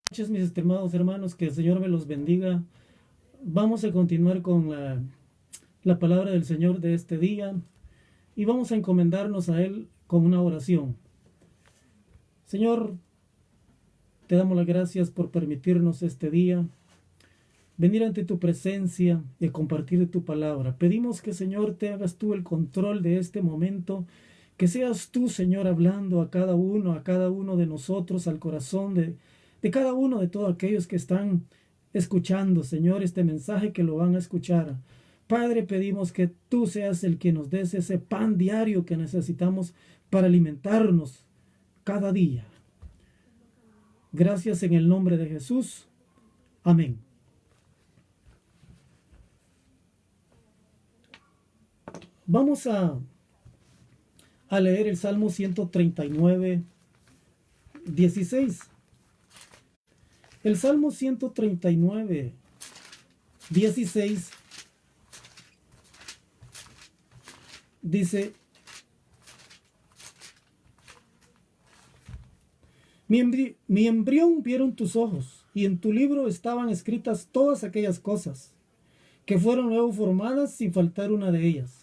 Noches, mis estimados hermanos, que el Señor me los bendiga. Vamos a continuar con la palabra del Señor de este día y vamos a encomendarnos a Él con una oración. Señor, te damos las gracias por permitirnos este día venir ante tu presencia y compartir tu palabra. Pedimos que, Señor, te hagas tú el control de este momento, que seas tú, Señor, hablando a cada uno de nosotros, al corazón de cada uno de todos aquellos que están escuchando, Señor, este mensaje, que lo van a escuchar. Padre, pedimos que tú seas el que nos des ese pan diario que necesitamos para alimentarnos cada día. Gracias en el nombre de Jesús. Amén. Vamos a leer el Salmo 139, 16. El Salmo 139, 16 dice: mi embrión vieron tus ojos, y en tu libro estaban escritas todas aquellas cosas, que fueron luego formadas sin faltar una de ellas.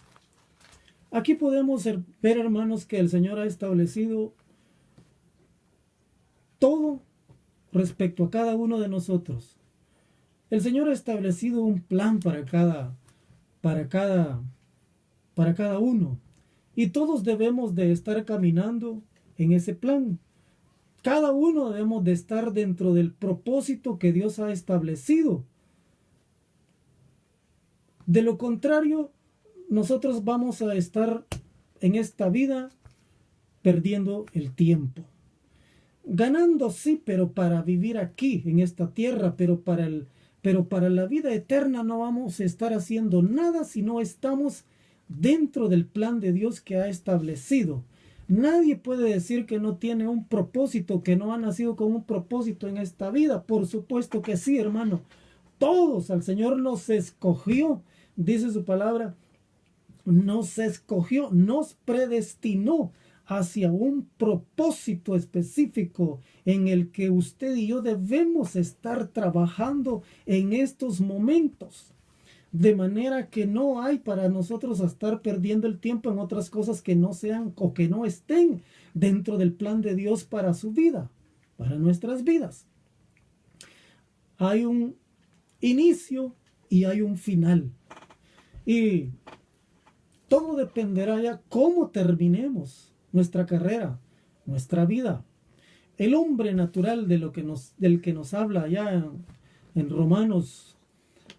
Aquí podemos ver, hermanos, que el Señor ha establecido todo respecto a cada uno de nosotros. El Señor ha establecido un plan para cada uno. Y todos debemos de estar caminando en ese plan. Cada uno debemos de estar dentro del propósito que Dios ha establecido. De lo contrario, nosotros vamos a estar en esta vida perdiendo el tiempo. Ganando sí, pero para vivir aquí, en esta tierra, pero para la vida eterna no vamos a estar haciendo nada si no estamos dentro del plan de Dios que ha establecido. Nadie puede decir que no tiene un propósito, que no ha nacido con un propósito en esta vida. Por supuesto que sí, hermano. Todos, al Señor nos escogió, dice su palabra, nos escogió, nos predestinó hacia un propósito específico en el que usted y yo debemos estar trabajando en estos momentos. De manera que no hay para nosotros estar perdiendo el tiempo en otras cosas que no sean o que no estén dentro del plan de Dios para su vida, para nuestras vidas. Hay un inicio y hay un final. Y todo dependerá ya cómo terminemos nuestra carrera, nuestra vida. El hombre natural del que nos habla ya en Romanos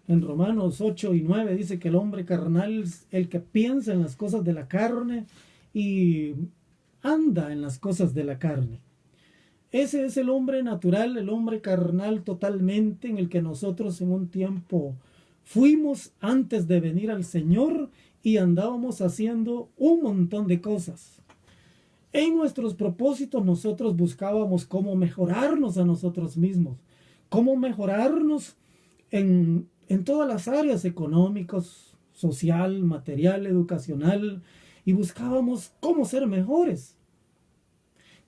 8 y 9 dice que el hombre carnal es el que piensa en las cosas de la carne y anda en las cosas de la carne. Ese es el hombre natural, el hombre carnal totalmente, en el que nosotros en un tiempo fuimos antes de venir al Señor y andábamos haciendo un montón de cosas. En nuestros propósitos nosotros buscábamos cómo mejorarnos a nosotros mismos, cómo mejorarnos en todas las áreas económicas, social, material, educacional, y buscábamos cómo ser mejores,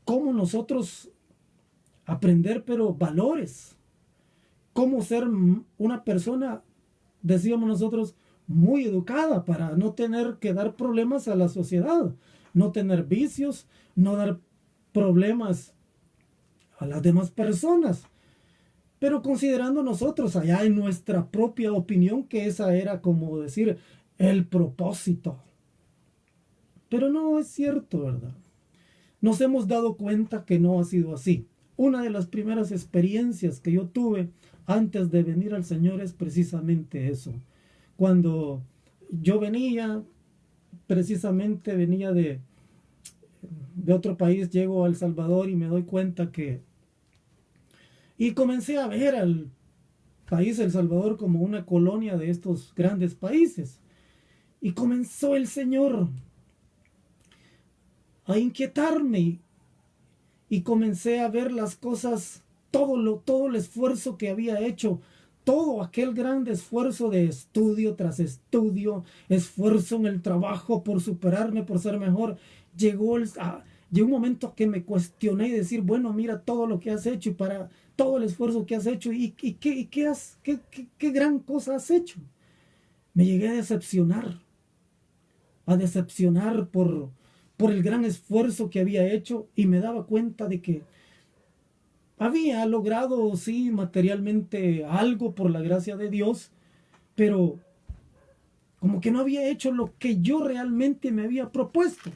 cómo nosotros aprender, pero valores, cómo ser una persona, decíamos nosotros, muy educada para no tener que dar problemas a la sociedad, no tener vicios, no dar problemas a las demás personas. Pero considerando nosotros allá en nuestra propia opinión que esa era como decir el propósito. Pero no es cierto, ¿verdad? Nos hemos dado cuenta que no ha sido así. Una de las primeras experiencias que yo tuve antes de venir al Señor es precisamente eso. Cuando yo venía de otro país, llego a El Salvador y me doy cuenta y comencé a ver al país El Salvador como una colonia de estos grandes países. Y comenzó el Señor a inquietarme y comencé a ver las cosas, todo el esfuerzo que había hecho, todo aquel gran esfuerzo de estudio tras estudio, esfuerzo en el trabajo por superarme, por ser mejor. Llegó un momento que me cuestioné y decir, bueno, mira todo lo que has hecho y todo el esfuerzo que has hecho y qué gran cosa has hecho. Me llegué a decepcionar por el gran esfuerzo que había hecho y me daba cuenta de que había logrado, sí, materialmente algo por la gracia de Dios, pero como que no había hecho lo que yo realmente me había propuesto.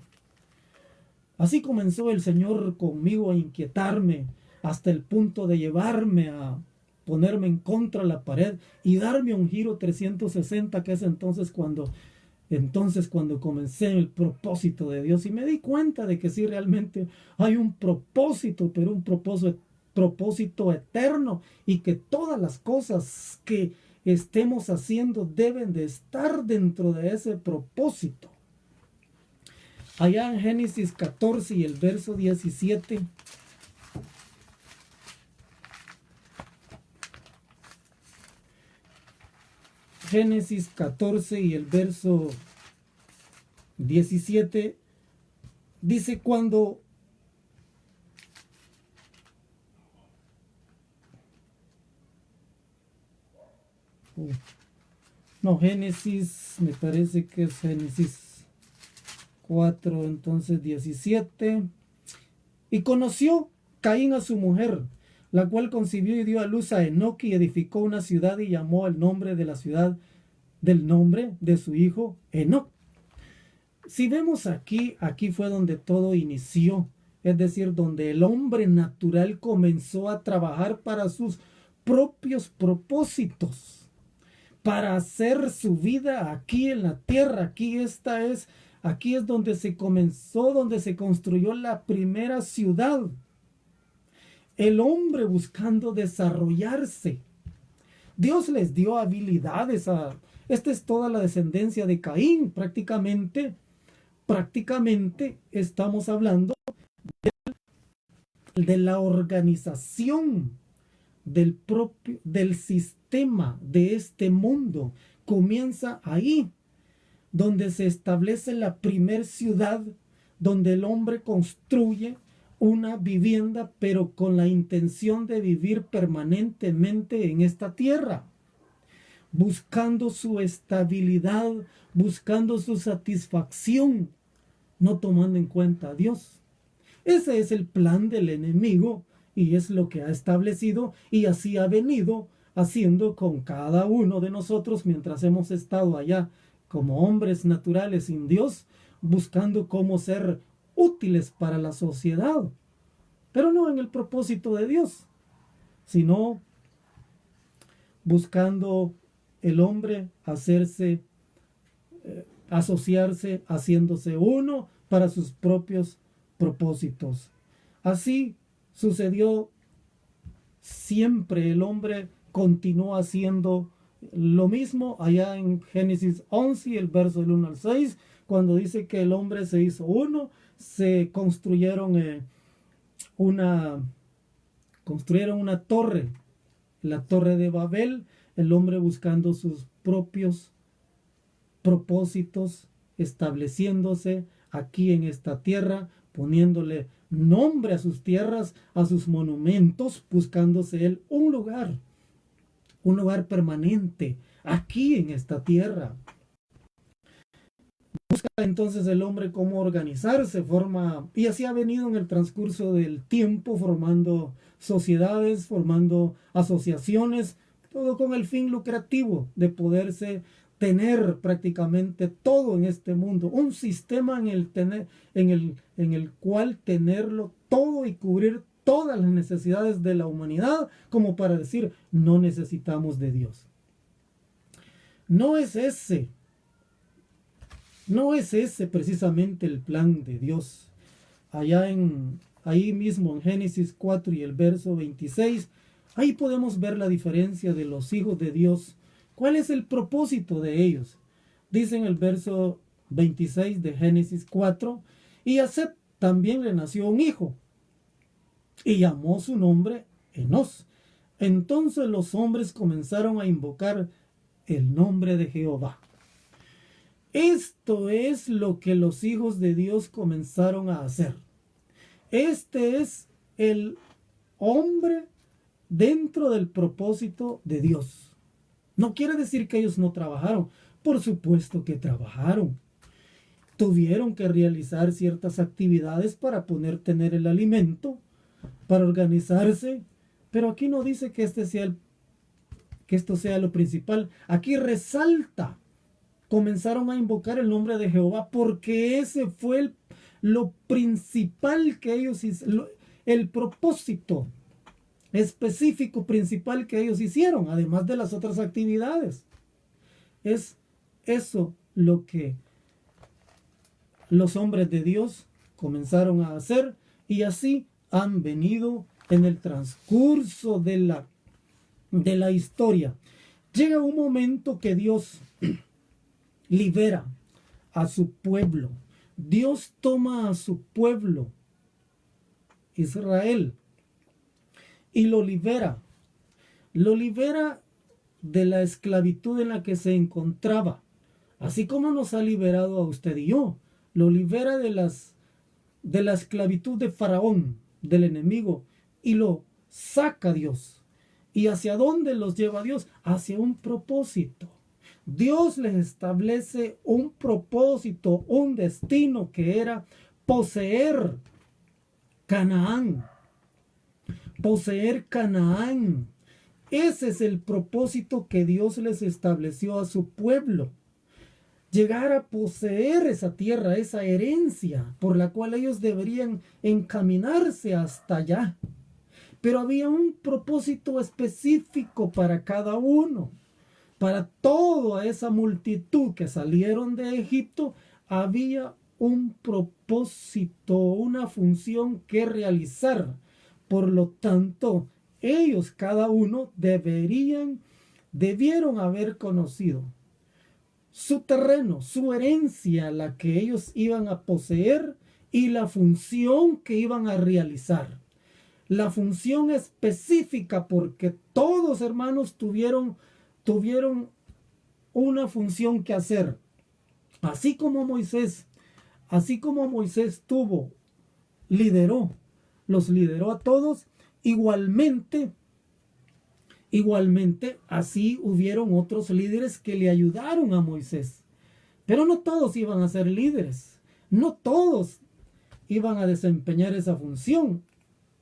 Así comenzó el Señor conmigo a inquietarme hasta el punto de llevarme a ponerme en contra de la pared y darme un giro 360, que es entonces cuando comencé el propósito de Dios y me di cuenta de que sí realmente hay un propósito, pero un propósito eterno, y que todas las cosas que estemos haciendo deben de estar dentro de ese propósito. Allá en Génesis 14 y el verso 17. Génesis 14 y el verso 17 dice cuando Génesis, me parece que es Génesis 4, entonces 17. Y conoció Caín a su mujer, la cual concibió y dio a luz a Enoc, y edificó una ciudad y llamó el nombre de la ciudad del nombre de su hijo Enoc. Si vemos aquí fue donde todo inició, es decir, donde el hombre natural comenzó a trabajar para sus propios propósitos, para hacer su vida aquí en la tierra. Aquí es donde se comenzó, donde se construyó la primera ciudad. El hombre buscando desarrollarse. Dios les dio habilidades esta es toda la descendencia de Caín. Prácticamente estamos hablando de la organización del sistema de este mundo. Comienza ahí, donde se establece la primer ciudad, donde el hombre construye una vivienda, pero con la intención de vivir permanentemente en esta tierra, buscando su estabilidad, buscando su satisfacción, no tomando en cuenta a Dios. Ese es el plan del enemigo y es lo que ha establecido, y así ha venido haciendo con cada uno de nosotros mientras hemos estado allá como hombres naturales sin Dios, buscando cómo ser útiles para la sociedad, pero no en el propósito de Dios, sino buscando el hombre asociarse, haciéndose uno para sus propios propósitos. Así sucedió siempre. El hombre continuó haciendo lo mismo allá en Génesis 11, el verso del 1 al 6, cuando dice que el hombre se hizo uno, se construyeron una torre, la torre de Babel, el hombre buscando sus propios propósitos, estableciéndose aquí en esta tierra, poniéndole nombre a sus tierras, a sus monumentos, buscándose él un lugar permanente aquí en esta tierra. Busca entonces el hombre cómo organizarse, y así ha venido en el transcurso del tiempo, formando sociedades, formando asociaciones, todo con el fin lucrativo de poderse tener prácticamente todo en este mundo, un sistema en el cual tenerlo todo y cubrir todas las necesidades de la humanidad, como para decir, no necesitamos de Dios. No es ese precisamente el plan de Dios. Ahí mismo en Génesis 4 y el verso 26, ahí podemos ver la diferencia de los hijos de Dios. ¿Cuál es el propósito de ellos? Dice en el verso 26 de Génesis 4, y a Set también le nació un hijo, y llamó su nombre Enos. Entonces los hombres comenzaron a invocar el nombre de Jehová. Esto es lo que los hijos de Dios comenzaron a hacer. Este es el hombre dentro del propósito de Dios. No quiere decir que ellos no trabajaron. Por supuesto que trabajaron. Tuvieron que realizar ciertas actividades para poder tener el alimento, para organizarse. Pero aquí no dice que esto sea lo principal. Aquí resalta. Comenzaron a invocar el nombre de Jehová porque ese fue lo principal que ellos hicieron, el propósito específico principal que ellos hicieron, además de las otras actividades. Es eso lo que los hombres de Dios comenzaron a hacer, y así han venido en el transcurso de la historia. Llega un momento que Dios libera a su pueblo. Dios toma a su pueblo, Israel, y lo libera. Lo libera de la esclavitud en la que se encontraba. Así como nos ha liberado a usted y yo. Lo libera de la esclavitud de Faraón, del enemigo, y lo saca Dios. ¿Y hacia dónde los lleva Dios? Hacia un propósito. Dios les establece un propósito, un destino, que era poseer Canaán. Poseer Canaán. Ese es el propósito que Dios les estableció a su pueblo. Llegar a poseer esa tierra, esa herencia por la cual ellos deberían encaminarse hasta allá. Pero había un propósito específico para cada uno. Para toda esa multitud que salieron de Egipto, había un propósito, una función que realizar. Por lo tanto, ellos, cada uno, debieron haber conocido su terreno, su herencia, la que ellos iban a poseer, y la función que iban a realizar. La función específica, porque todos, hermanos, tuvieron una función que hacer. Así como Moisés los lideró a todos, igualmente, así hubieron otros líderes que le ayudaron a Moisés. Pero no todos iban a ser líderes. No todos iban a desempeñar esa función.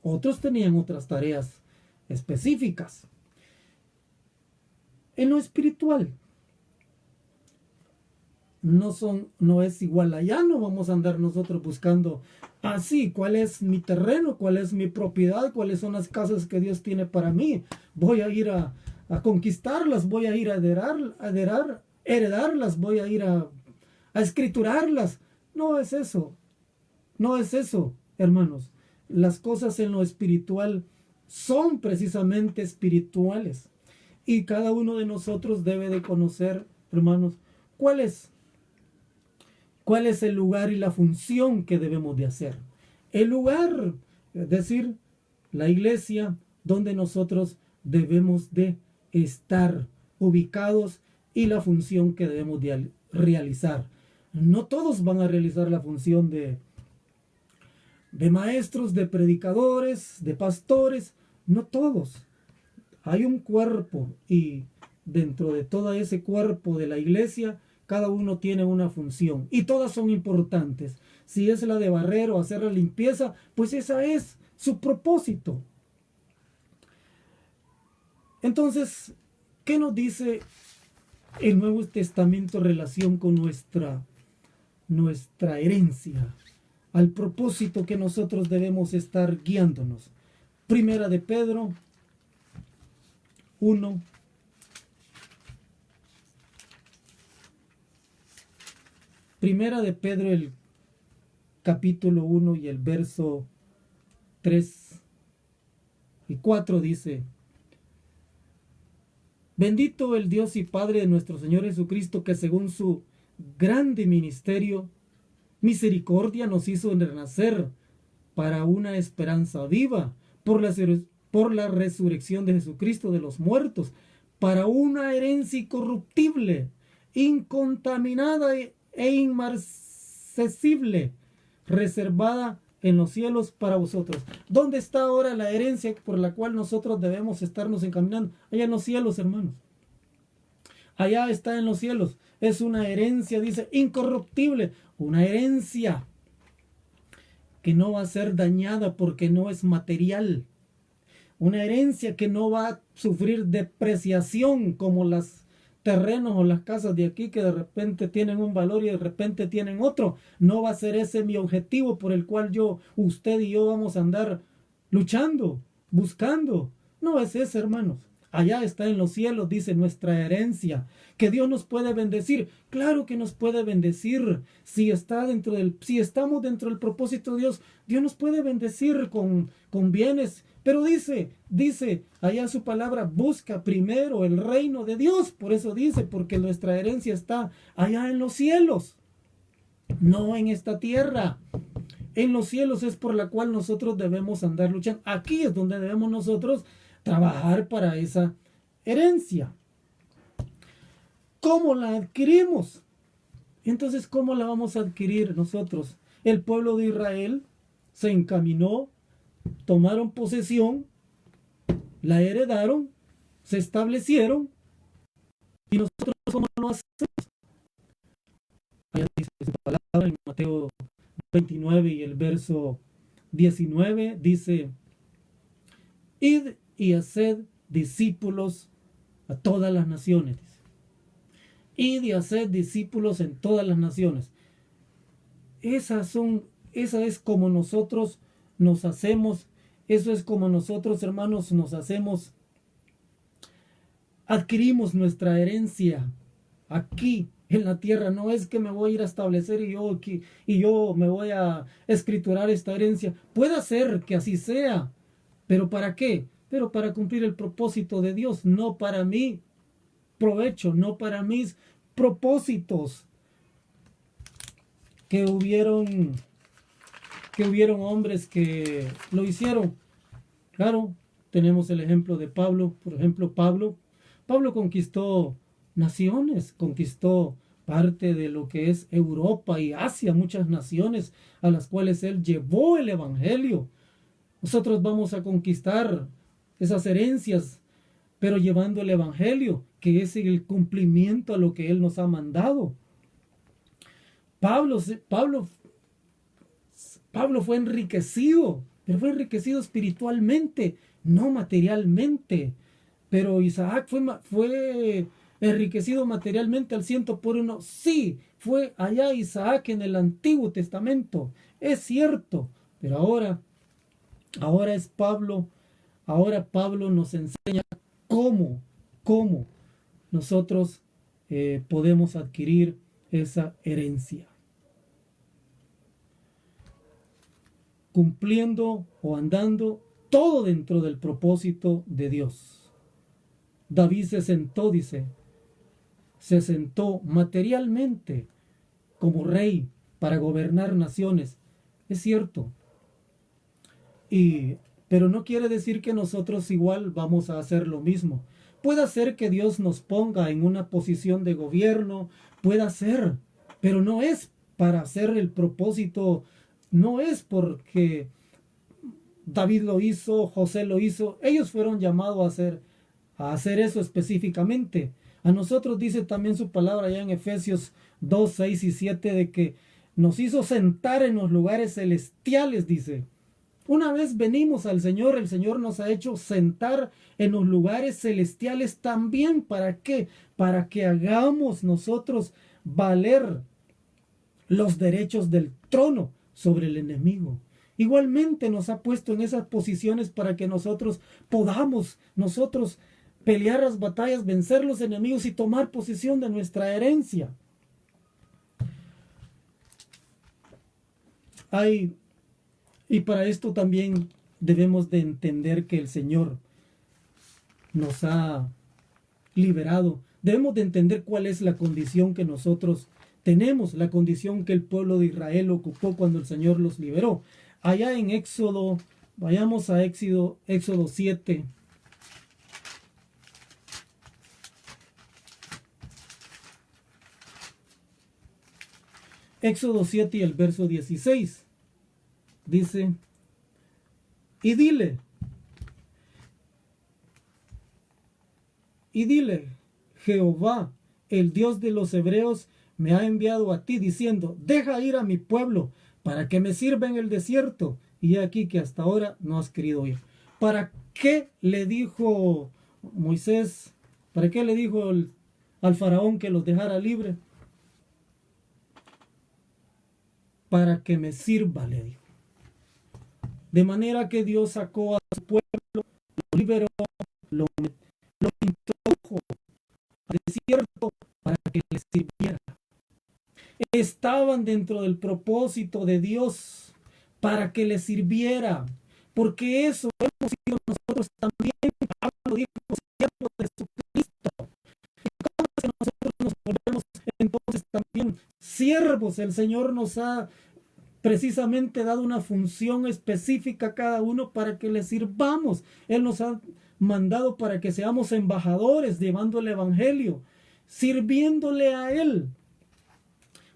Otros tenían otras tareas específicas. En lo espiritual, no es igual. Allá no vamos a andar nosotros buscando cuál es mi terreno, cuál es mi propiedad, cuáles son las casas que Dios tiene para mí. Voy a ir a conquistarlas, voy a ir a heredarlas, voy a ir a escriturarlas. No es eso, hermanos. Las cosas en lo espiritual son precisamente espirituales. Y cada uno de nosotros debe de conocer, hermanos, cuál es el lugar y la función que debemos de hacer. El lugar, es decir, la iglesia donde nosotros debemos de estar ubicados, y la función que debemos de realizar. No todos van a realizar la función de maestros, de predicadores, de pastores. No todos. Hay un cuerpo, y dentro de todo ese cuerpo de la iglesia, cada uno tiene una función, y todas son importantes. Si es la de barrer o hacer la limpieza, pues esa es su propósito. Entonces, ¿qué nos dice el Nuevo Testamento en relación con nuestra herencia? Al propósito que nosotros debemos estar guiándonos. Primera de Pedro 1. Primera de Pedro, el capítulo 1 y el verso 3 y 4 dice: Bendito el Dios y Padre de nuestro Señor Jesucristo, que según su grande ministerio, misericordia, nos hizo renacer para una esperanza viva por la resurrección de Jesucristo de los muertos, para una herencia incorruptible, incontaminada e inmarcesible, reservada en los cielos para vosotros. ¿Dónde está ahora la herencia por la cual nosotros debemos estarnos encaminando? Allá en los cielos, hermanos. Allá está en los cielos. Es una herencia, dice, incorruptible. Una herencia que no va a ser dañada porque no es material. Una herencia que no va a sufrir depreciación como los terrenos o las casas de aquí que de repente tienen un valor y de repente tienen otro. No va a ser ese mi objetivo por el cual usted y yo vamos a andar luchando, buscando. No es ese, hermanos. Allá está en los cielos, dice nuestra herencia. Que Dios nos puede bendecir. Claro que nos puede bendecir. Si estamos dentro del propósito de Dios, Dios nos puede bendecir con bienes. Pero dice allá su palabra, busca primero el reino de Dios. Por eso dice, porque nuestra herencia está allá en los cielos, no en esta tierra. En los cielos es por la cual nosotros debemos andar luchando. Aquí es donde debemos nosotros trabajar para esa herencia. ¿Cómo la adquirimos? Entonces, ¿cómo la vamos a adquirir nosotros? El pueblo de Israel se encaminó, tomaron posesión, la heredaron, se establecieron, y nosotros ¿cómo lo hacemos? Allá dice su palabra en Mateo 29 y el verso 19, dice: id y haced discípulos a todas las naciones. Id y haced discípulos en todas las naciones. Esa es como nosotros nos hacemos, eso es como nosotros, hermanos, adquirimos nuestra herencia aquí en la tierra. No es que me voy a ir a establecer y yo me voy a escriturar esta herencia. Puede ser que así sea, pero ¿para qué? Pero para cumplir el propósito de Dios, no para mi provecho, no para mis propósitos. Que hubieron hombres que lo hicieron. Claro, tenemos el ejemplo de Pablo. Por ejemplo, Pablo conquistó naciones, conquistó parte de lo que es Europa y Asia, muchas naciones a las cuales él llevó el evangelio. Nosotros vamos a conquistar esas herencias, pero llevando el evangelio, que es el cumplimiento a lo que él nos ha mandado. Pablo fue enriquecido, pero fue enriquecido espiritualmente, no materialmente. Pero Isaac fue enriquecido materialmente al 100%. Sí, fue allá Isaac en el Antiguo Testamento, es cierto. Pero ahora es Pablo, ahora Pablo nos enseña cómo nosotros podemos adquirir esa herencia. Cumpliendo o andando todo dentro del propósito de Dios. David se sentó materialmente como rey para gobernar naciones. Es cierto. Pero no quiere decir que nosotros igual vamos a hacer lo mismo. Puede ser que Dios nos ponga en una posición de gobierno, puede ser, pero no es para hacer el propósito. No es porque David lo hizo, José lo hizo. Ellos fueron llamados a hacer eso específicamente. A nosotros dice también su palabra allá en Efesios 2, 6 y 7 de que nos hizo sentar en los lugares celestiales, dice. Una vez venimos al Señor, el Señor nos ha hecho sentar en los lugares celestiales también. ¿Para qué? Para que hagamos nosotros valer los derechos del trono sobre el enemigo. Igualmente nos ha puesto en esas posiciones para que nosotros podamos pelear las batallas, vencer los enemigos y tomar posesión de nuestra herencia. Y para esto también debemos de entender que el Señor nos ha liberado. Debemos de entender cuál es la condición que nosotros tenemos, la condición que el pueblo de Israel ocupó cuando el Señor los liberó. Allá en Éxodo, vayamos a Éxodo 7. Éxodo 7 y el verso 16. dice, y dile, Jehová, el Dios de los hebreos, me ha enviado a ti diciendo, deja ir a mi pueblo para que me sirva en el desierto. Y aquí que hasta ahora no has querido ir. ¿Para qué le dijo Moisés? ¿Para qué le dijo al faraón que los dejara libre? Para que me sirva, le dijo. De manera que Dios sacó a su pueblo, lo liberó, lo introdujo al desierto para que le sirviera. Estaban dentro del propósito de Dios para que le sirviera, porque eso hemos sido nosotros también. Pablo dijo, siervos de Jesucristo. ¿Y cómo es que nosotros nos volvemos entonces también siervos? El Señor nos ha precisamente dado una función específica a cada uno para que le sirvamos. Él nos ha mandado para que seamos embajadores, llevando el evangelio, sirviéndole a Él.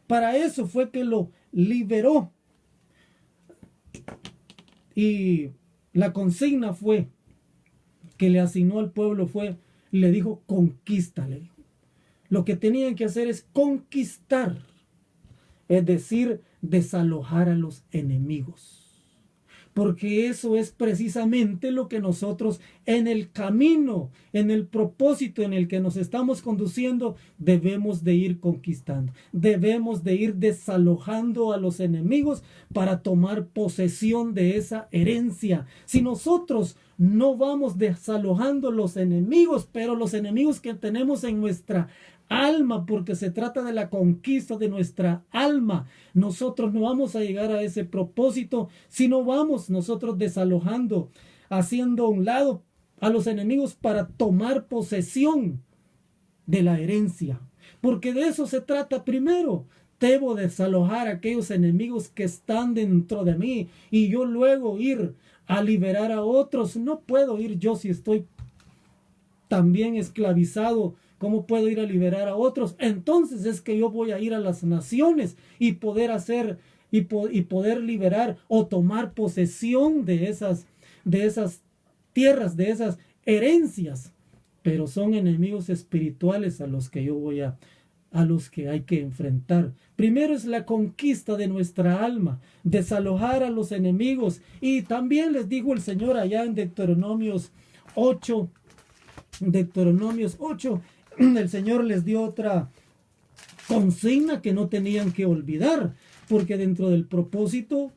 Para eso fue que lo liberó. Y la consigna fue que le asignó al pueblo le dijo, conquístale. Lo que tenían que hacer es conquistar, es decir, desalojar a los enemigos. Porque eso es precisamente lo que nosotros en el camino, en el propósito en el que nos estamos conduciendo, debemos de ir conquistando. Debemos de ir desalojando a los enemigos para tomar posesión de esa herencia. Si nosotros no vamos desalojando los enemigos, pero los enemigos que tenemos en nuestra alma, porque se trata de la conquista de nuestra alma, nosotros no vamos a llegar a ese propósito si no vamos nosotros desalojando, haciendo a un lado a los enemigos para tomar posesión de la herencia, porque de eso se trata. Primero debo desalojar a aquellos enemigos que están dentro de mí y yo luego ir a liberar a otros. No puedo ir yo si estoy también esclavizado. ¿Cómo puedo ir a liberar a otros? Entonces es que yo voy a ir a las naciones y poder hacer y poder liberar o tomar posesión de esas tierras, de esas herencias. Pero son enemigos espirituales a los que a los que hay que enfrentar. Primero es la conquista de nuestra alma, desalojar a los enemigos. Y también les dijo el Señor allá en Deuteronomios 8, el Señor les dio otra consigna que no tenían que olvidar, porque dentro del propósito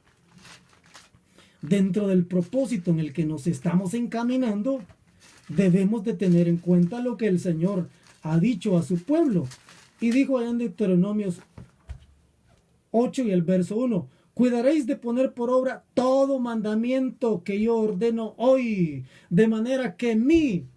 en el que nos estamos encaminando, debemos de tener en cuenta lo que el Señor ha dicho a su pueblo. Y dijo en Deuteronomios 8 y el verso 1, cuidaréis de poner por obra todo mandamiento que yo ordeno hoy, de manera que en mí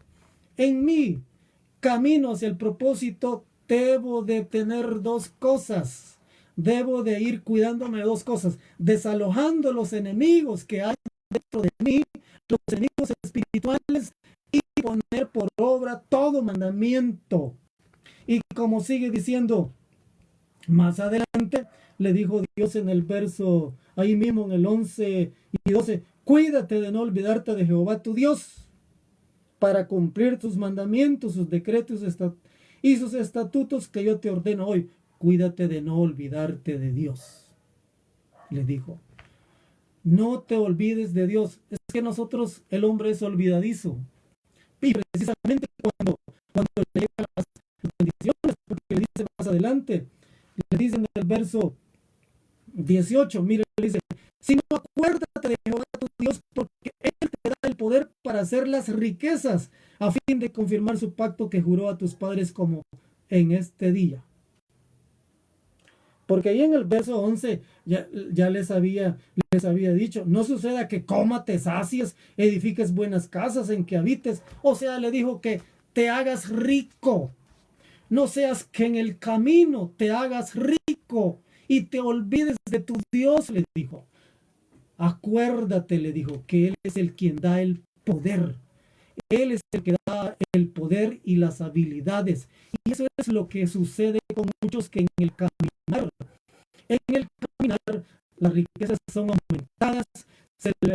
camino hacia el propósito, debo de tener dos cosas. Debo de ir cuidándome de dos cosas. Desalojando los enemigos que hay dentro de mí, los enemigos espirituales, y poner por obra todo mandamiento. Y como sigue diciendo, más adelante le dijo Dios en el verso, ahí mismo en el 11 y 12, cuídate de no olvidarte de Jehová tu Dios, para cumplir sus mandamientos, sus decretos y sus estatutos que yo te ordeno hoy. Cuídate de no olvidarte de Dios. Le dijo, no te olvides de Dios. Es que nosotros, el hombre es olvidadizo. Y precisamente cuando le llegan las bendiciones, porque le dice más adelante, le dice en el verso 18, mire, le dice, si no, acuérdate de Jehová tu Dios, porque Él te da el poder para hacer las riquezas, a fin de confirmar su pacto que juró a tus padres como en este día. Porque ahí en el verso 11 ya les había dicho, no suceda que coma, te sacies, edifiques buenas casas en que habites. O sea, le dijo que te hagas rico. No seas que en el camino te hagas rico y te olvides de tu Dios, le dijo. Acuérdate, le dijo, que Él es el quien da el poder. Él es el que da el poder y las habilidades. Y eso es lo que sucede con muchos que en el caminar las riquezas son aumentadas, se le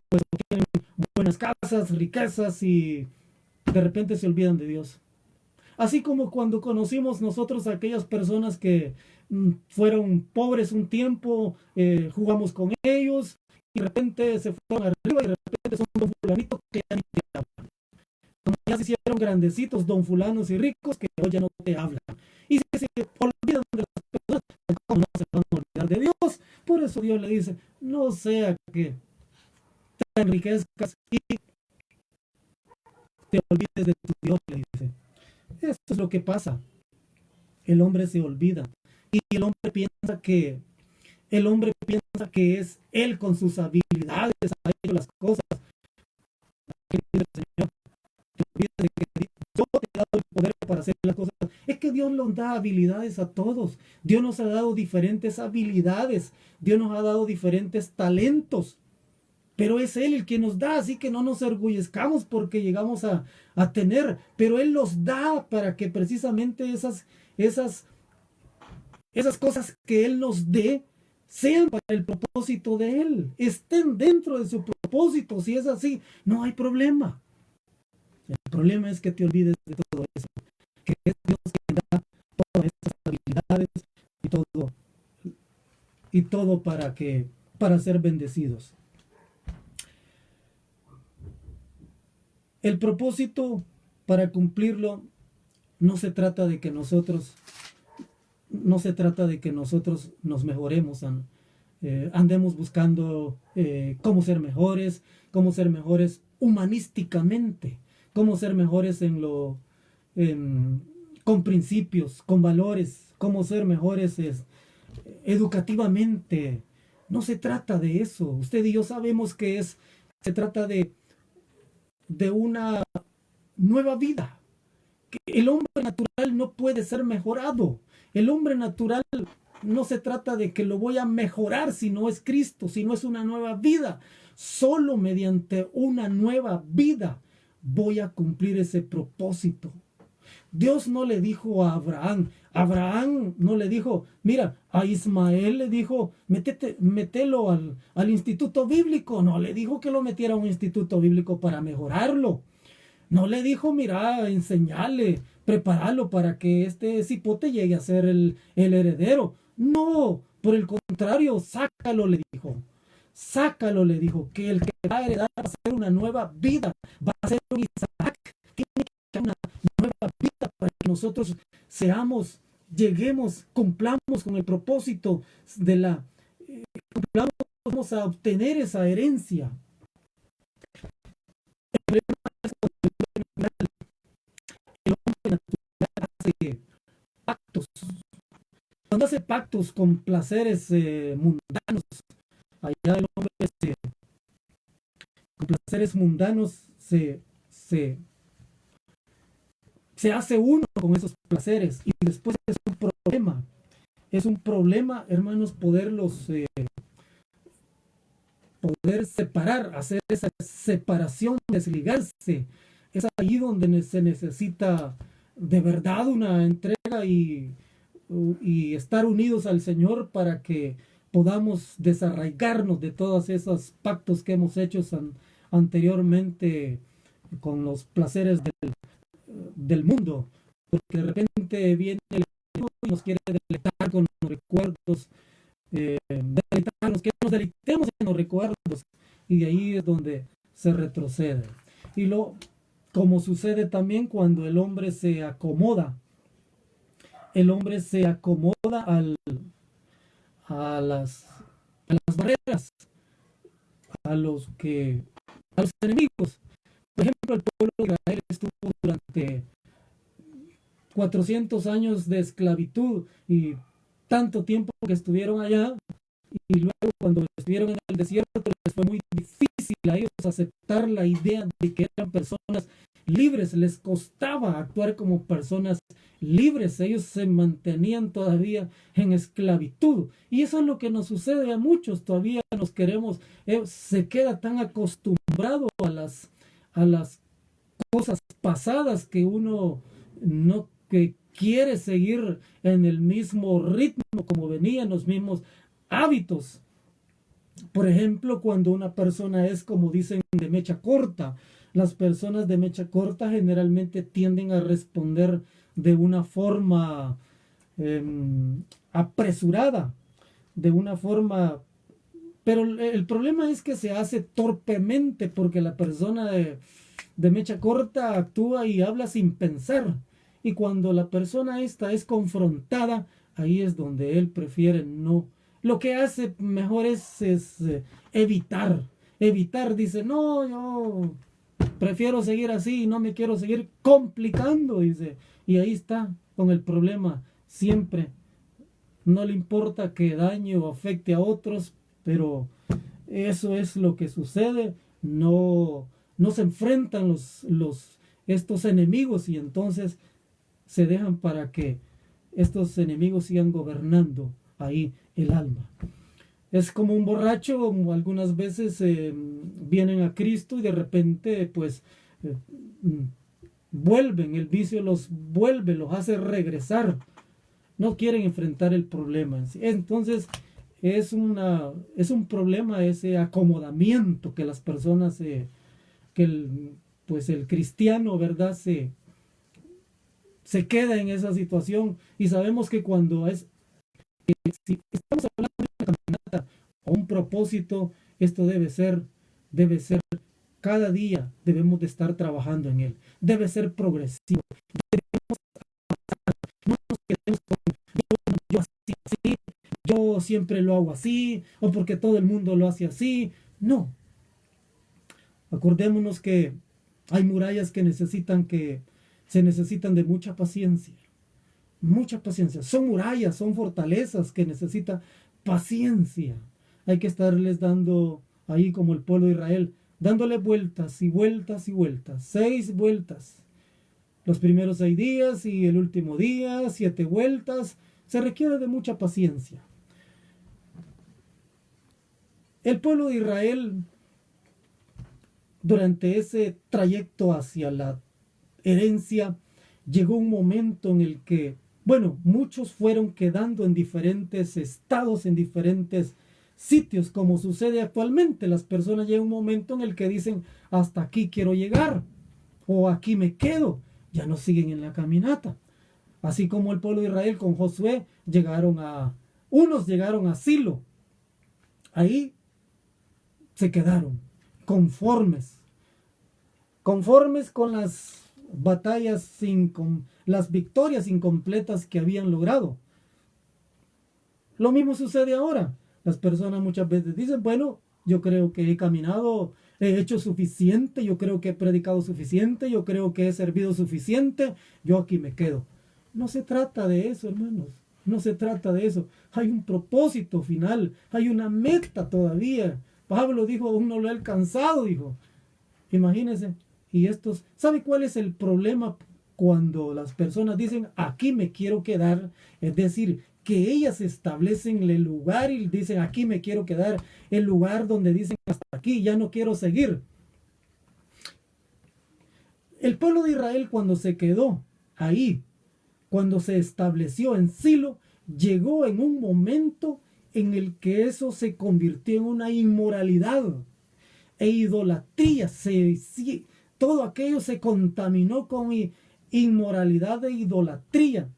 pues tienen buenas casas, riquezas y de repente se olvidan de Dios. Así como cuando conocimos nosotros a aquellas personas que fueron pobres un tiempo, jugamos con ellos, y de repente se fueron arriba y de repente son don fulanitos que ya ni te hablan. Como ya se hicieron grandecitos, don fulanos y ricos que hoy ya no te hablan. Y si se olvidan de las personas, ¿cómo no se van a olvidar de Dios? Por eso Dios le dice, no sea que te enriquezcas y te olvides de tu Dios, le dice. Esto es lo que pasa. El hombre se olvida y el hombre piensa que es él con sus habilidades ha hecho las cosas. Que dice el Señor, te olvides de que yo te he dado el poder para hacer las cosas. Es que Dios nos da habilidades a todos. Dios nos ha dado diferentes habilidades. Dios nos ha dado diferentes talentos. Pero es Él el que nos da, así que no nos orgullezcamos porque llegamos a tener, pero Él los da para que precisamente esas cosas que Él nos dé sean para el propósito de Él, estén dentro de su propósito. Si es así, no hay problema. El problema es que te olvides de todo eso, que es Dios quien da todas esas habilidades y todo para ser bendecidos. El propósito, para cumplirlo, no se trata de que nosotros nos mejoremos, andemos buscando cómo ser mejores humanísticamente, cómo ser mejores con principios, con valores, cómo ser mejores educativamente. No se trata de eso. Usted y yo sabemos que se trata de una nueva vida. Que el hombre natural no puede ser mejorado. El hombre natural no se trata de que lo voy a mejorar si no es Cristo, si no es una nueva vida. Solo mediante una nueva vida voy a cumplir ese propósito. Dios no le dijo a Abraham no le dijo, mira, a Ismael le dijo, mételo al instituto bíblico. No le dijo que lo metiera a un instituto bíblico para mejorarlo. No le dijo, mira, enseñarle, prepararlo para que este cipote llegue a ser el heredero. No, por el contrario, sácalo, le dijo. Sácalo, le dijo, que el que va a heredar va a ser una nueva vida, va a ser un Isaac. Tiene que haber una nueva vida para que nosotros lleguemos, cumplamos con el propósito vamos a obtener esa herencia. El problema es cuando el hombre natural hace pactos. Cuando hace pactos con placeres mundanos, allá el hombre con placeres mundanos se hace uno con esos placeres y después es un problema. Es un problema, hermanos, poder separar, hacer esa separación, desligarse. Es ahí donde se necesita de verdad una entrega y estar unidos al Señor para que podamos desarraigarnos de todos esos pactos que hemos hecho anteriormente con los placeres del mundo, porque de repente viene el mundo y nos quiere deleitar con los recuerdos, que nos deleitemos en los recuerdos, y de ahí es donde se retrocede. Como sucede también cuando el hombre se acomoda a las barreras, a los enemigos. Por ejemplo, el pueblo de Israel estuvo durante 400 años de esclavitud y tanto tiempo que estuvieron allá, y luego cuando estuvieron en el desierto les fue muy difícil a ellos aceptar la idea de que eran personas libres. Les costaba actuar como personas libres. Ellos se mantenían todavía en esclavitud, y eso es lo que nos sucede a muchos. Todavía nos queremos, se queda tan acostumbrado a las cosas pasadas que uno no que quiere seguir en el mismo ritmo como venían, los mismos hábitos. Por ejemplo, cuando una persona es, como dicen, de mecha corta, las personas de mecha corta generalmente tienden a responder de una forma apresurada, de una forma... Pero el problema es que se hace torpemente porque la persona de mecha corta actúa y habla sin pensar. Y cuando la persona esta es confrontada, ahí es donde él prefiere no. Lo que hace mejor es evitar. Evitar, dice, no, yo prefiero seguir así y no me quiero seguir complicando, dice. Y ahí está con el problema siempre. No le importa que dañe o afecte a otros, pero eso es lo que sucede. No se enfrentan estos enemigos y entonces se dejan para que estos enemigos sigan gobernando ahí el alma. Es como un borracho, algunas veces vienen a Cristo y de repente pues vuelven, el vicio los vuelve, los hace regresar. No quieren enfrentar el problema en sí. Entonces es un problema ese acomodamiento que las personas, pues el cristiano, ¿verdad? Se queda en esa situación y sabemos que cuando si estamos hablando de una caminata o un propósito, esto debe ser cada día debemos de estar trabajando en él, debe ser progresivo, no nos quedemos con yo así, yo siempre lo hago así, o porque todo el mundo lo hace así, no. Acordémonos que hay murallas que se necesitan de mucha paciencia. Mucha paciencia. Son murallas, son fortalezas que necesitan paciencia. Hay que estarles dando ahí como el pueblo de Israel, dándole vueltas y vueltas y vueltas. 6 vueltas. Los primeros 6 días y el último día, 7 vueltas. Se requiere de mucha paciencia. El pueblo de Israel, durante ese trayecto hacia la herencia, llegó un momento en el que, bueno, muchos fueron quedando en diferentes estados, en diferentes sitios, como sucede actualmente. Las personas llegan a un momento en el que dicen, hasta aquí quiero llegar, o aquí me quedo, ya no siguen en la caminata. Así como el pueblo de Israel con Josué, unos llegaron a Silo, ahí se quedaron, conformes con las batallas, las victorias incompletas que habían logrado. Lo mismo sucede ahora. Las personas muchas veces dicen, bueno, yo creo que he caminado, he hecho suficiente, yo creo que he predicado suficiente, yo creo que he servido suficiente, yo aquí me quedo. No se trata de eso, hermanos. No se trata de eso. Hay un propósito final, hay una meta todavía. Pablo dijo, aún no lo he alcanzado, dijo. Imagínense. Y ¿sabe cuál es el problema cuando las personas dicen, aquí me quiero quedar? Es decir, que ellas establecen el lugar y dicen, aquí me quiero quedar, el lugar donde dicen, hasta aquí, ya no quiero seguir. El pueblo de Israel cuando se quedó ahí, cuando se estableció en Silo, llegó en un momento en el que eso se convirtió en una inmoralidad e idolatría. Todo aquello se contaminó con inmoralidad e idolatría.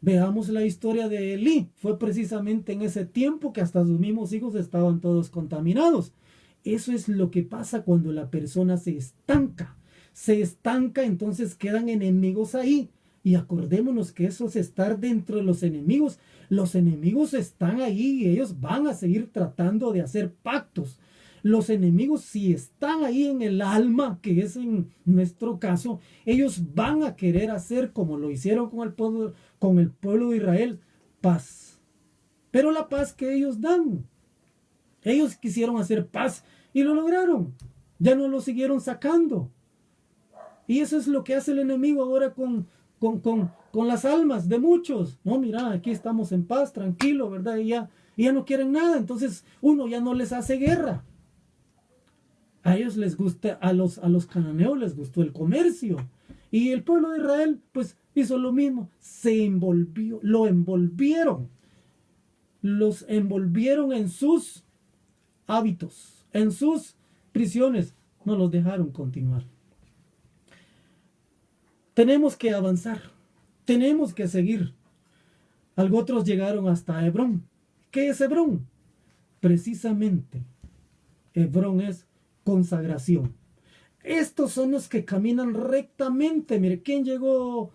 Veamos la historia de Elí. Fue precisamente en ese tiempo que hasta sus mismos hijos estaban todos contaminados. Eso es lo que pasa cuando la persona se estanca. Se estanca, entonces quedan enemigos ahí. Y acordémonos que eso es estar dentro de los enemigos. Los enemigos están ahí y ellos van a seguir tratando de hacer pactos. Los enemigos, si están ahí en el alma, que es en nuestro caso, ellos van a querer hacer como lo hicieron con el pueblo de Israel, paz. Pero la paz que ellos dan, ellos quisieron hacer paz y lo lograron. Ya no lo siguieron sacando. Y eso es lo que hace el enemigo ahora con las almas de muchos. No, mira, aquí estamos en paz, tranquilo, ¿verdad? Y ya no quieren nada. Entonces uno ya no les hace guerra. A ellos les gusta, a los cananeos les gustó el comercio. Y el pueblo de Israel, pues, hizo lo mismo. Lo envolvieron. los envolvieron en sus hábitos, en sus prisiones, no los dejaron continuar. Tenemos que avanzar, tenemos que seguir. Algo otros llegaron hasta Hebrón. ¿Qué es Hebrón? Precisamente, Hebrón es consagración. Estos son los que caminan rectamente. Mire, ¿quién llegó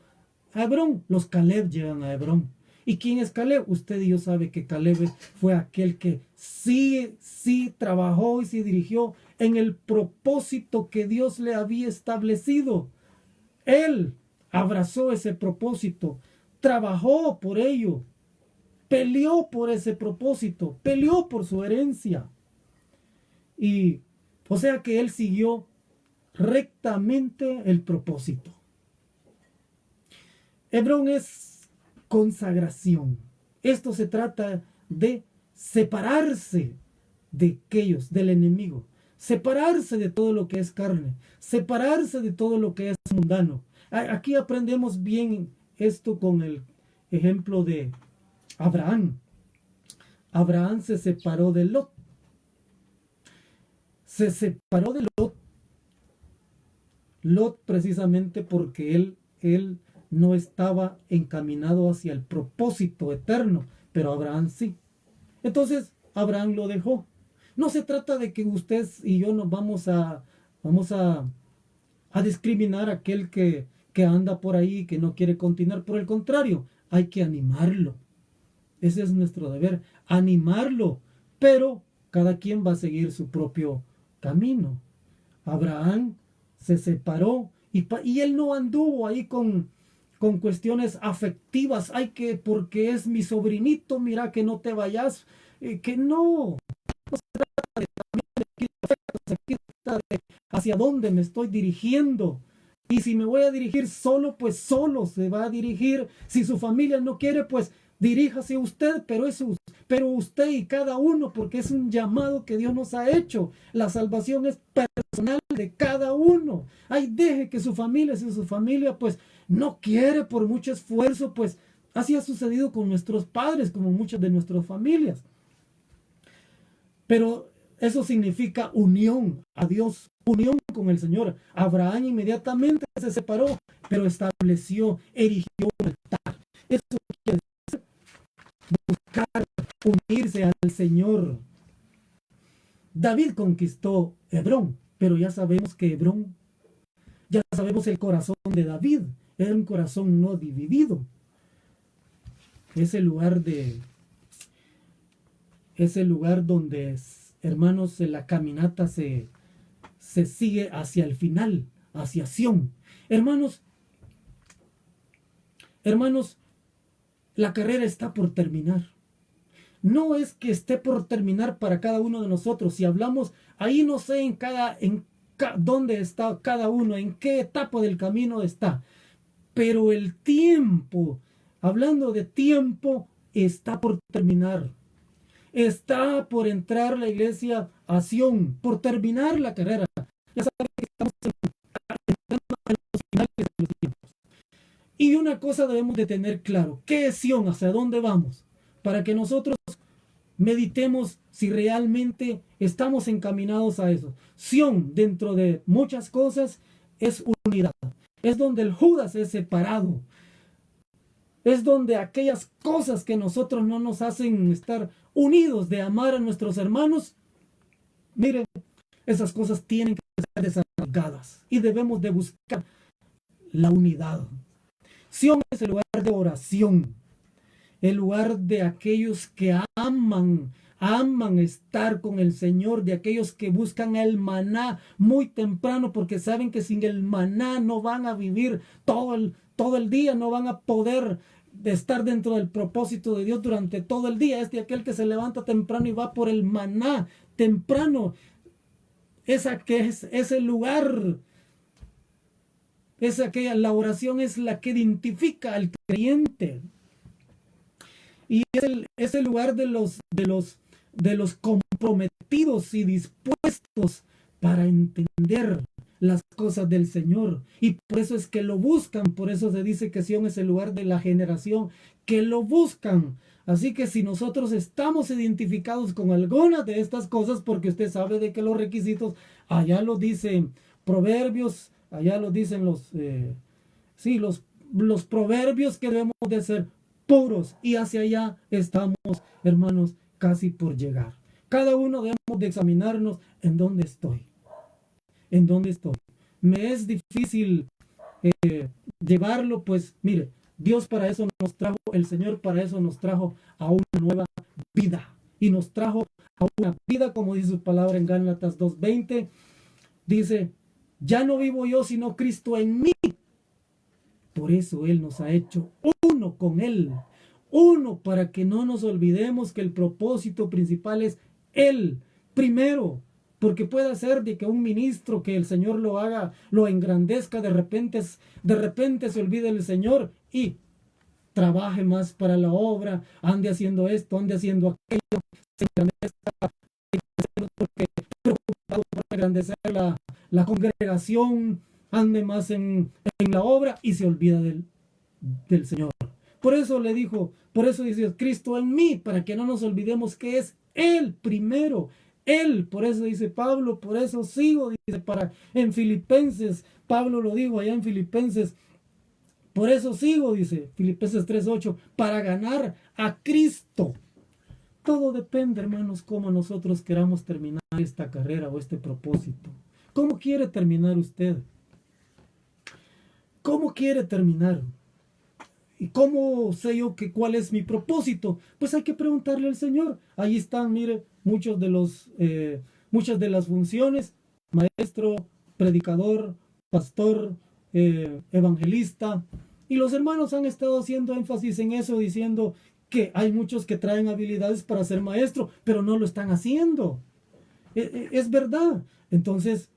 a Hebrón? Los Caleb llegan a Hebrón. ¿Y quién es Caleb? Usted y yo sabe que Caleb fue aquel que sí trabajó y se dirigió en el propósito que Dios le había establecido. Él abrazó ese propósito, trabajó por ello, peleó por ese propósito, peleó por su herencia. Y o sea que él siguió rectamente el propósito. Hebrón es consagración. Esto se trata de separarse de aquellos, del enemigo, separarse de todo lo que es carne, separarse de todo lo que es mundano. Aquí aprendemos bien esto con el ejemplo de Abraham. Abraham se separó de Lot. Se separó de Lot. Lot precisamente porque él no estaba encaminado hacia el propósito eterno, pero Abraham sí. Entonces Abraham lo dejó. No se trata de que usted y yo nos vamos a discriminar a aquel que anda por ahí, que no quiere continuar. Por el contrario, hay que animarlo. Ese es nuestro deber, animarlo. Pero cada quien va a seguir su propio camino. Abraham se separó y él no anduvo ahí con cuestiones afectivas. Ay, que porque es mi sobrinito, mira que no te vayas. Que no se trata de hacia dónde me estoy dirigiendo. Y si me voy a dirigir solo, pues solo se va a dirigir. Si su familia no quiere, pues diríjase usted, pero usted y cada uno, porque es un llamado que Dios nos ha hecho. La salvación es personal de cada uno. Ay, deje que su familia, si su familia pues no quiere por mucho esfuerzo, pues así ha sucedido con nuestros padres, como muchas de nuestras familias. Pero eso significa unión a Dios, unión con el Señor. Abraham inmediatamente se separó, pero estableció, erigió un altar. Eso quiere decir buscar unirse al Señor. David conquistó Hebrón, pero ya sabemos que Hebrón, ya sabemos el corazón de David, era un corazón no dividido. Ese lugar donde, hermanos, la caminata se sigue hacia el final, hacia Sión. Hermanos, la carrera está por terminar. No es que esté por terminar para cada uno de nosotros. Si hablamos, ahí no sé dónde está cada uno, en qué etapa del camino está. Pero el tiempo, hablando de tiempo, está por terminar. Está por entrar la iglesia a Sión, por terminar la carrera. Ya saben que estamos entrando en los finales de los tiempos. Y una cosa debemos de tener claro: ¿qué es Sión? ¿Hacia dónde vamos? Para que nosotros meditemos si realmente estamos encaminados a eso. Sión, dentro de muchas cosas, es unidad. Es donde el Judas es separado. Es donde aquellas cosas que nosotros no nos hacen estar unidos, de amar a nuestros hermanos, miren, esas cosas tienen que ser desarraigadas y debemos de buscar la unidad. Sión es el lugar de oración, el lugar de aquellos que aman estar con el Señor, de aquellos que buscan el maná muy temprano, porque saben que sin el maná no van a vivir todo el día, no van a poder estar dentro del propósito de Dios durante todo el día. Es de aquel que se levanta temprano y va por el maná temprano. Ese lugar, la oración es la que identifica al creyente. Y es el lugar de los comprometidos y dispuestos para entender las cosas del Señor. Y por eso es que lo buscan. Por eso se dice que Sión es el lugar de la generación que lo buscan. Así que si nosotros estamos identificados con alguna de estas cosas, porque usted sabe de que los requisitos, allá lo dicen Proverbios, allá lo dicen sí, los proverbios que debemos de ser puros, y hacia allá estamos, hermanos, casi por llegar. Cada uno debemos de examinarnos en dónde estoy. En dónde estoy. Me es difícil llevarlo, pues mire, Dios para eso nos trajo, el Señor para eso nos trajo a una nueva vida. Y nos trajo a una vida, como dice su palabra en Gálatas 2:20, dice, ya no vivo yo, sino Cristo en mí. Por eso Él nos ha hecho uno con Él. Uno, para que no nos olvidemos que el propósito principal es Él. Primero, porque puede ser de que un ministro, que el Señor lo haga, lo engrandezca, de repente se olvide el Señor y trabaje más para la obra, ande haciendo esto, ande haciendo aquello, se engrandezca, porque preocupado por engrandecer la congregación, ande más en la obra y se olvida del Señor. Por eso le dijo, por eso dice Cristo en mí, para que no nos olvidemos que es Él primero. Él, por eso dice Pablo, por eso sigo, dice en Filipenses, Pablo lo dijo allá en Filipenses, por eso sigo, dice Filipenses 3:8, para ganar a Cristo. Todo depende, hermanos, cómo nosotros queramos terminar esta carrera o este propósito. ¿Cómo quiere terminar usted? ¿Cómo quiere terminar? ¿Y cómo sé yo cuál es mi propósito? Pues hay que preguntarle al Señor. Ahí están, mire, muchas de las funciones: maestro, predicador, pastor, evangelista. Y los hermanos han estado haciendo énfasis en eso, diciendo que hay muchos que traen habilidades para ser maestro, pero no lo están haciendo. Es verdad. Entonces,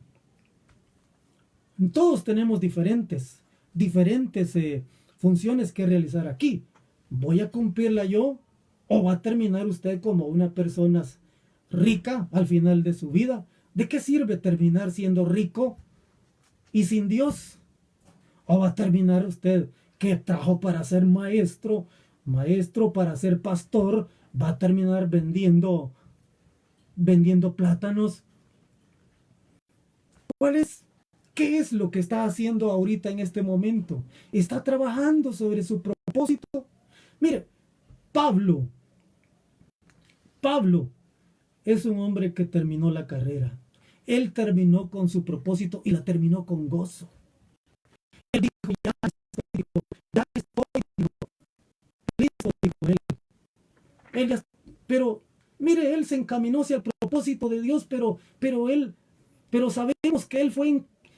todos tenemos diferentes funciones que realizar aquí. ¿Voy a cumplirla yo o va a terminar usted como una persona rica al final de su vida? ¿De qué sirve terminar siendo rico y sin Dios? ¿O va a terminar usted que trajo para ser maestro para ser pastor, va a terminar vendiendo plátanos? ¿Qué es lo que está haciendo ahorita en este momento? ¿Está trabajando sobre su propósito? Mire, Pablo es un hombre que terminó la carrera. Él terminó con su propósito y la terminó con gozo. Él dijo, ya estoy listo, dijo él. Pero, mire, él se encaminó hacia el propósito de Dios, pero sabemos que él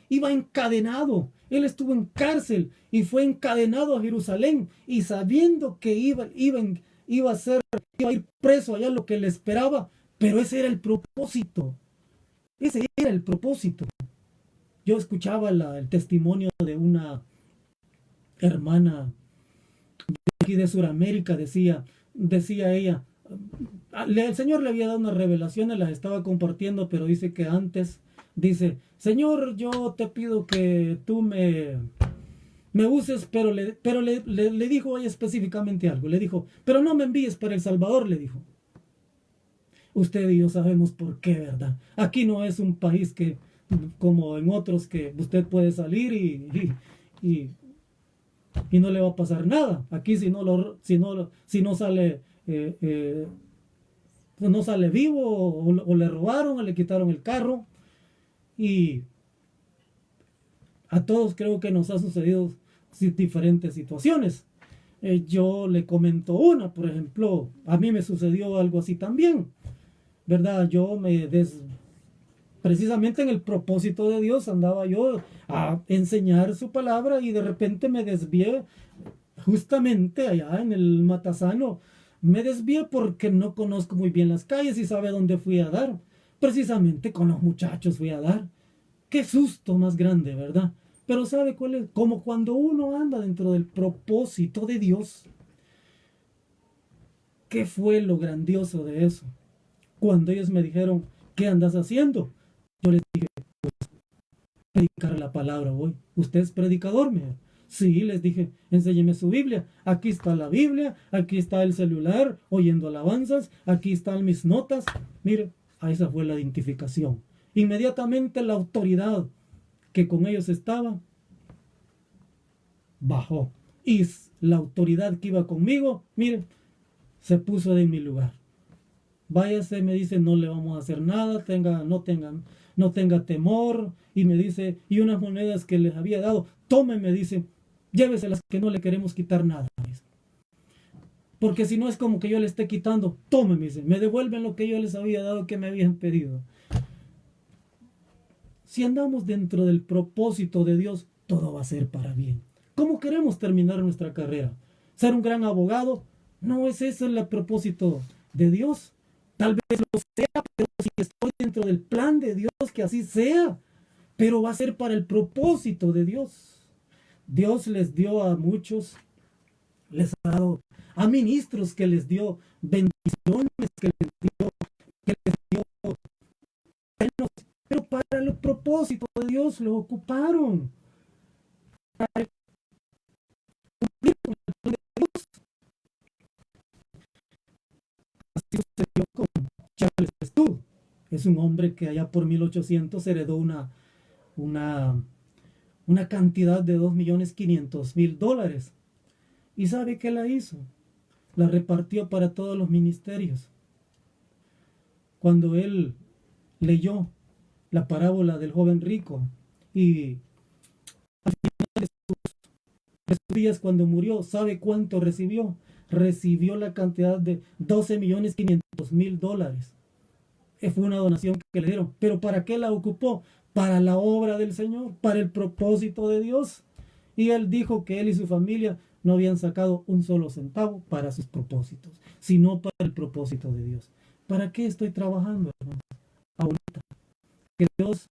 iba encadenado. Él estuvo en cárcel y fue encadenado a Jerusalén, y sabiendo que iba a ir preso allá, lo que le esperaba, pero ese era el propósito. Ese era el propósito. Yo escuchaba el testimonio de una hermana de aquí de Sudamérica. Decía ella, el Señor le había dado unas revelaciones, las estaba compartiendo, pero dice que antes, dice, Señor, yo te pido que tú me uses, pero le dijo ella específicamente algo. Le dijo, pero no me envíes para El Salvador, le dijo. Usted y yo sabemos por qué, ¿verdad? Aquí no es un país que, como en otros, que usted puede salir y no le va a pasar nada. Aquí si no sale no sale vivo, o le robaron, o le quitaron el carro. Y a todos creo que nos ha sucedido diferentes situaciones. Yo le comento una, por ejemplo, a mí me sucedió algo así también, ¿verdad? Precisamente en el propósito de Dios andaba yo a enseñar su palabra, y de repente me desvié, justamente allá en el Matasano. Me desvié porque no conozco muy bien las calles y sabe dónde fui a dar. Precisamente con los muchachos fui a dar. Qué susto más grande, ¿verdad? Pero ¿sabe cuál es? Como cuando uno anda dentro del propósito de Dios. ¿Qué fue lo grandioso de eso? Cuando ellos me dijeron, ¿qué andas haciendo? Yo les dije, pues, predicar la palabra hoy. Usted es predicador, Sí, les dije, enséñeme su Biblia. Aquí está la Biblia, aquí está el celular, oyendo alabanzas, aquí están mis notas. Mire, esa fue la identificación. Inmediatamente la autoridad que con ellos estaba bajó. Y la autoridad que iba conmigo, mire, se puso en mi lugar. Váyase, me dice, no le vamos a hacer nada, no tenga temor. Y me dice, y unas monedas que les había dado, tome, me dice, lléveselas que no le queremos quitar nada. Porque si no es como que yo le esté quitando, tome, me dice, me devuelven lo que yo les había dado, que me habían pedido. Si andamos dentro del propósito de Dios, todo va a ser para bien. ¿Cómo queremos terminar nuestra carrera? ¿Ser un gran abogado? No es ese el propósito de Dios. Tal vez lo sea, pero si estoy dentro del plan de Dios, que así sea. Pero va a ser para el propósito de Dios. Dios les dio a muchos, les ha dado a ministros que les dio bendiciones, que les dio reinos, pero para el propósito de Dios los ocuparon. Para cumplir con el plan de Dios. Así sucedió con Charles Studd. Es un hombre que allá por 1800 heredó una cantidad de $2.500.000. ¿Y sabe qué la hizo? La repartió para todos los ministerios. Cuando él leyó la parábola del joven rico y al final de sus días cuando murió, ¿sabe cuánto recibió? Recibió la cantidad de $12.500.000. Fue una donación que le dieron. ¿Pero para qué la ocupó? Para la obra del Señor, para el propósito de Dios. Y él dijo que él y su familia no habían sacado un solo centavo para sus propósitos, sino para el propósito de Dios. ¿Para qué estoy trabajando, hermanos? Ahorita. Que Dios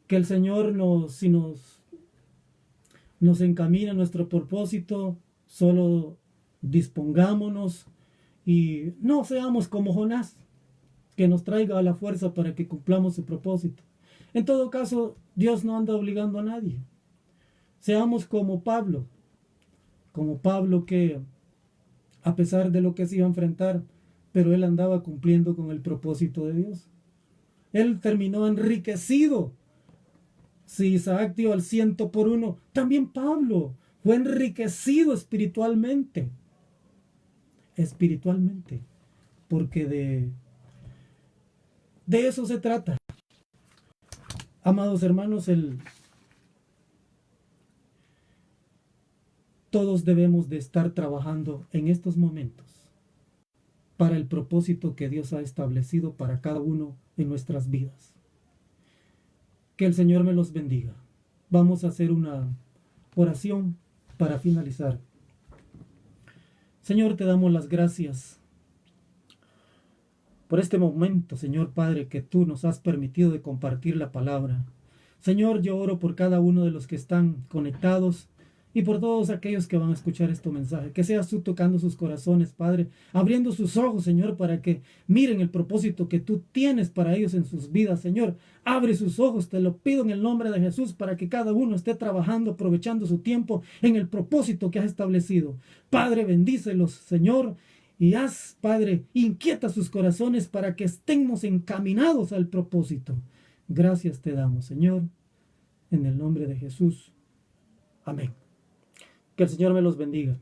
que el Señor si nos encamina a nuestro propósito, solo dispongámonos y no seamos como Jonás, que nos traiga a la fuerza para que cumplamos su propósito. En todo caso, Dios no anda obligando a nadie. Seamos como Pablo que a pesar de lo que se iba a enfrentar, pero él andaba cumpliendo con el propósito de Dios. Él terminó enriquecido. Si Isaac dio al 100 por 1, también Pablo fue enriquecido espiritualmente. Espiritualmente. Porque de eso se trata. Amados hermanos, todos debemos de estar trabajando en estos momentos para el propósito que Dios ha establecido para cada uno en nuestras vidas. Que el Señor me los bendiga. Vamos a hacer una oración para finalizar. Señor, te damos las gracias por este momento, Señor Padre, que tú nos has permitido de compartir la palabra. Señor, yo oro por cada uno de los que están conectados y por todos aquellos que van a escuchar este mensaje. Que seas tú tocando sus corazones, Padre, abriendo sus ojos, Señor, para que miren el propósito que tú tienes para ellos en sus vidas, Señor. Abre sus ojos, te lo pido en el nombre de Jesús, para que cada uno esté trabajando, aprovechando su tiempo en el propósito que has establecido. Padre, bendícelos, Señor. Y haz, Padre, inquieta sus corazones para que estemos encaminados al propósito. Gracias te damos, Señor, en el nombre de Jesús. Amén. Que el Señor me los bendiga.